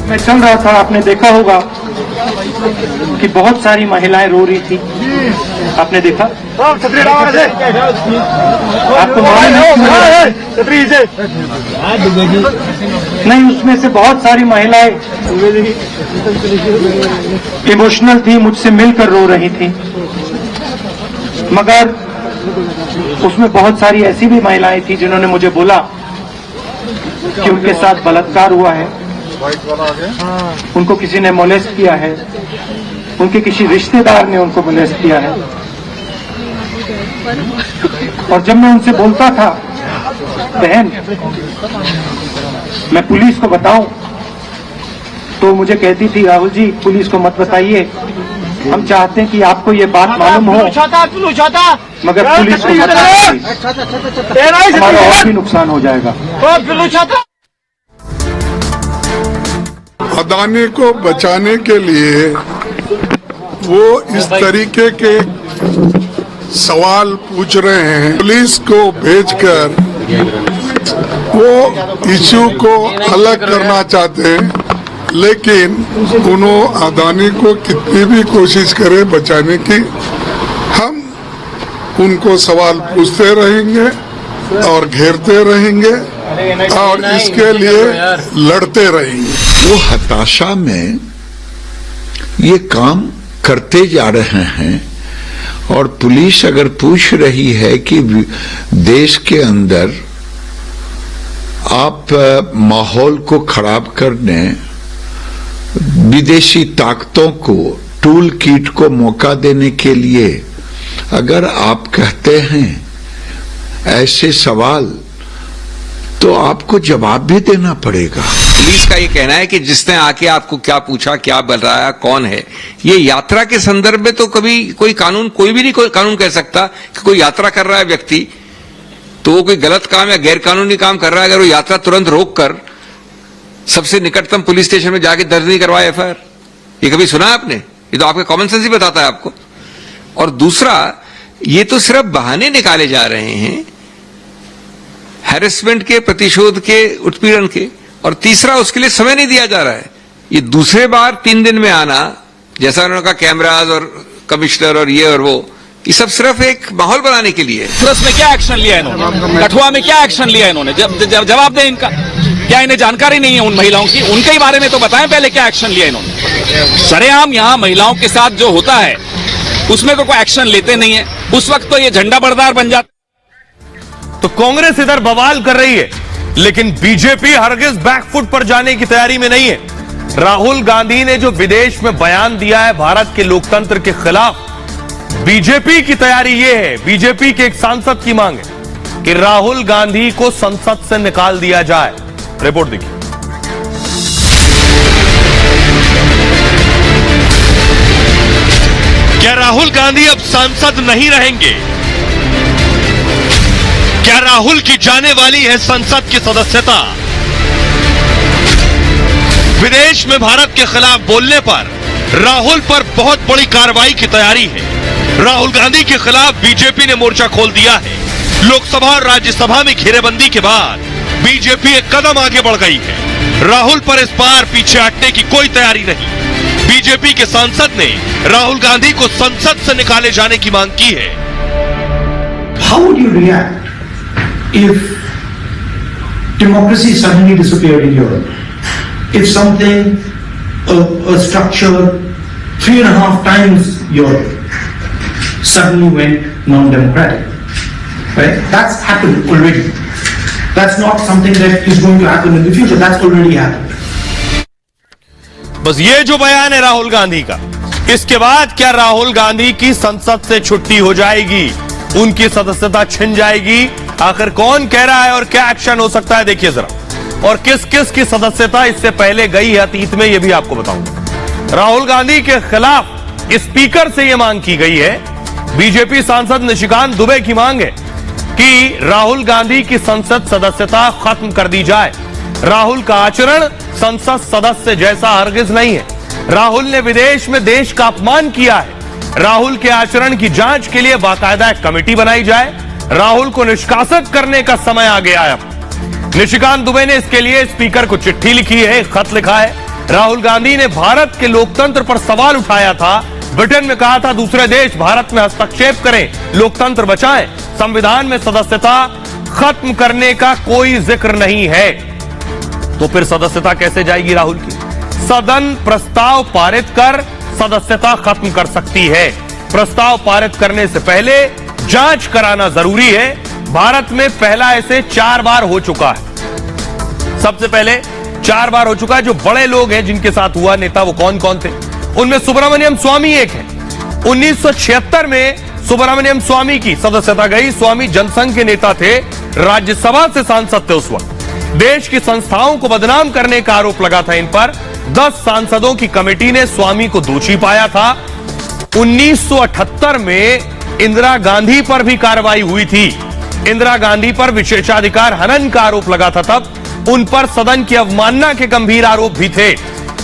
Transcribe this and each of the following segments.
मैं चल रहा था, आपने देखा होगा कि बहुत सारी महिलाएं रो रही थी। आपने देखा? आपको मालूम है? नहीं, उसमें से बहुत सारी महिलाएं इमोशनल थी, मुझसे मिलकर रो रही थी। मगर उसमें बहुत सारी ऐसी भी महिलाएं थी जिन्होंने मुझे बोला कि उनके साथ बलात्कार हुआ है, उनको किसी ने मोलेस्ट किया है, उनके किसी रिश्तेदार ने उनको मोलेस्ट किया है। और जब मैं उनसे बोलता था, बहन मैं पुलिस को बताऊं, तो मुझे कहती थी, राहुल जी पुलिस को मत बताइए, हम चाहते हैं कि आपको ये बात मालूम हो, मगर पुलिस को मत बताइए, हमारा और भी नुकसान हो जाएगा। अदानी को बचाने के लिए वो इस तरीके के सवाल पूछ रहे हैं। पुलिस को भेजकर वो इश्यू को अलग करना चाहते हैं, लेकिन उन्होंने अदानी को कितनी भी कोशिश करे बचाने की, हम उनको सवाल पूछते रहेंगे और घेरते रहेंगे और इसके लिए लड़ते रहेंगे। वो हताशा में ये काम करते जा रहे हैं। और पुलिस अगर पूछ रही है कि देश के अंदर आप माहौल को खराब करने, विदेशी ताकतों को, टूल किट को मौका देने के लिए अगर आप कहते हैं ऐसे सवाल, तो आपको जवाब भी देना पड़ेगा। पुलिस का ये कहना है कि जिसने आके आपको क्या पूछा, क्या बताया, कौन है, ये यात्रा के संदर्भ में तो कभी कोई कानून, कोई भी नहीं कोई कानून कह सकता कि कोई यात्रा कर रहा है व्यक्ति तो वो कोई गलत काम या गैर कानूनी काम कर रहा है, अगर वो यात्रा तुरंत रोक कर सबसे निकटतम पुलिस स्टेशन में जाके दर्ज नहीं करवाए एफआईआर। ये कभी सुना है आपने? ये तो आपका कॉमन सेंस ही बताता है आपको। और दूसरा, ये तो सिर्फ बहाने निकाले जा रहे हैं हैरेसमेंट के, प्रतिशोध के, उत्पीड़न के। और तीसरा, उसके लिए समय नहीं दिया जा रहा है। ये दूसरे बार 3 दिन में आना, जैसा उन्होंने कहा कैमराज और कमिश्नर और ये और वो, ये सब सिर्फ एक माहौल बनाने के लिए। हाथरस में क्या एक्शन लिया इन्होंने? कठुआ में क्या एक्शन लिया इन्होंने? जवाब दें इनका। क्या इन्हें जानकारी नहीं है उन महिलाओं की? उनके ही बारे में तो बताएं पहले, क्या एक्शन लिया इन्होंने? सरेआम यहाँ महिलाओं के साथ जो होता है उसमें तो कोई एक्शन लेते नहीं है। उस वक्त तो ये झंडा बरदार बन जाता। तो कांग्रेस इधर बवाल कर रही है, लेकिन बीजेपी हरगिज बैकफुट पर जाने की तैयारी में नहीं है। राहुल गांधी ने जो विदेश में बयान दिया है भारत के लोकतंत्र के खिलाफ, बीजेपी की तैयारी यह है, बीजेपी के एक सांसद की मांग है कि राहुल गांधी को संसद से निकाल दिया जाए। रिपोर्ट देखिए। क्या राहुल गांधी अब सांसद नहीं रहेंगे? क्या राहुल की जाने वाली है संसद की सदस्यता? विदेश में भारत के खिलाफ बोलने पर राहुल पर बहुत बड़ी कार्रवाई की तैयारी है। राहुल गांधी के खिलाफ बीजेपी ने मोर्चा खोल दिया है। लोकसभा और राज्यसभा में घेरेबंदी के बाद बीजेपी एक कदम आगे बढ़ गई है। राहुल पर इस बार पीछे हटने की कोई तैयारी नहीं। बीजेपी के सांसद ने राहुल गांधी को संसद से निकाले जाने की मांग की है। How would you react if democracy suddenly disappeared in Europe? If something, a structure 3.5 times Europe suddenly went non-democratic, right? That's happened already. That's not something that is going to happen in the future. That's already happened. बस ये जो बयान है राहुल गांधी का, इसके बाद क्या राहुल गांधी की संसद से छुट्टी हो जाएगी, उनकी सदस्यता छिन जाएगी? आखिर कौन कह रहा है और क्या एक्शन हो सकता है, देखिए जरा। और किस किस की सदस्यता इससे पहले गई है अतीत में, यह भी आपको बताऊंगा। राहुल गांधी के खिलाफ स्पीकर से यह मांग की गई है, बीजेपी सांसद निशिकांत दुबे की मांग है कि राहुल गांधी की संसद सदस्यता खत्म कर दी जाए। राहुल का आचरण संसद सदस्य जैसा हरगिज नहीं है। राहुल ने विदेश में देश का अपमान किया है। राहुल के आचरण की जांच के लिए बाकायदा एक कमेटी बनाई जाए। राहुल को निष्कासित करने का समय आ गया है। निशिकांत दुबे ने इसके लिए स्पीकर को चिट्ठी लिखी है, खत लिखा है राहुल गांधी ने भारत के लोकतंत्र पर सवाल उठाया था। ब्रिटेन में कहा था दूसरे देश भारत में हस्तक्षेप करें, लोकतंत्र बचाएं। संविधान में सदस्यता खत्म करने का कोई जिक्र नहीं है, तो फिर सदस्यता कैसे जाएगी राहुल की? सदन प्रस्ताव पारित कर सदस्यता खत्म कर सकती है। प्रस्ताव पारित करने से पहले जांच कराना जरूरी है। भारत में पहला ऐसे 4 बार हो चुका है। सबसे पहले 4 बार हो चुका है। जो बड़े लोग हैं जिनके साथ हुआ, नेता, वो कौन कौन थे? उनमें सुब्रमण्यम स्वामी एक है। 1976 में सुब्रमण्यम स्वामी की सदस्यता गई। स्वामी जनसंघ के नेता थे, राज्यसभा से सांसद थे उस वक्त। देश की संस्थाओं को बदनाम करने का आरोप लगा था इन पर। 10 सांसदों की कमेटी ने स्वामी को दोषी पाया था। 1978 में इंदिरा गांधी पर भी कार्रवाई हुई थी। इंदिरा गांधी पर विशेषाधिकार हनन का आरोप लगा था। तब उन पर सदन की अवमानना के गंभीर आरोप भी थे।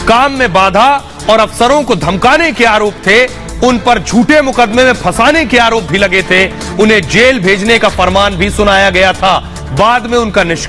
काम में बाधा और अफसरों को धमकाने के आरोप थे। उन पर झूठे मुकदमे में फंसाने के आरोप भी लगे थे। उन्हें जेल भेजने का फरमान भी सुनाया गया था। बाद में उनका निष्कासन